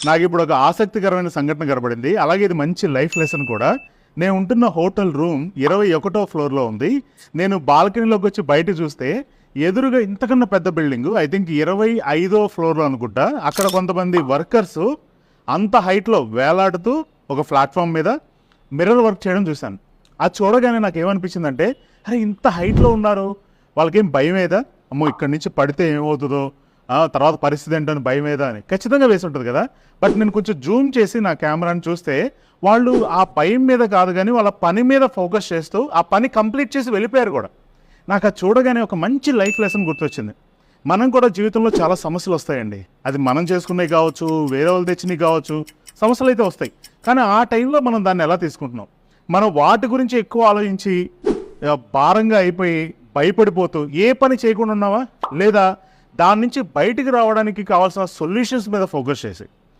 నాకు ఇప్పుడు ఒక ఆసక్తికరమైన సంఘటన కనబడింది. అలాగే ఇది మంచి లైఫ్ లెసన్ కూడా. నేను ఉంటున్న హోటల్ రూమ్ 21వ ఫ్లోర్లో ఉంది. నేను బాల్కనీలోకి వచ్చి బయట చూస్తే ఎదురుగా ఇంతకన్నా పెద్ద బిల్డింగ్, ఐ థింక్ 25వ ఫ్లోర్లో అనుకుంటా. అక్కడ కొంతమంది వర్కర్స్ అంత హైట్లో వేలాడుతూ ఒక ప్లాట్ఫామ్ మీద మిర్రర్ వర్క్ చేయడం చూశాను. అది చూడగానే నాకు ఏమనిపించిందంటే, అరే ఇంత హైట్లో ఉన్నారు, వాళ్ళకేం భయం ఏదా? అమ్మో ఇక్కడి నుంచి పడితే ఏమవుతుందో, తర్వాత పరిస్థితి ఏంటని భయం ఏదా అని ఖచ్చితంగా వేసి ఉంటుంది కదా. బట్ నేను కొంచెం జూమ్ చేసి నా కెమెరాని చూస్తే వాళ్ళు ఆ భయం మీద కాదు కానీ వాళ్ళ పని మీద ఫోకస్ చేస్తూ ఆ పని కంప్లీట్ చేసి వెళ్ళిపోయారు కూడా. నాకు అది చూడగానే ఒక మంచి లైఫ్ లెసన్ గుర్తొచ్చింది. మనం కూడా జీవితంలో చాలా సమస్యలు వస్తాయండి. అది మనం చేసుకునేవి కావచ్చు, వేరే వాళ్ళు తెచ్చినవి కావచ్చు, సమస్యలు అయితే వస్తాయి. కానీ ఆ టైంలో మనం దాన్ని ఎలా తీసుకుంటున్నాం? మనం వాటి గురించి ఎక్కువ ఆలోచించి భారంగా అయిపోయి భయపడిపోతూ ఏ పని చేయకుండా ఉన్నావా, లేదా దాని నుంచి బయటికి రావడానికి కావాల్సిన సొల్యూషన్స్ మీద ఫోకస్ చేసి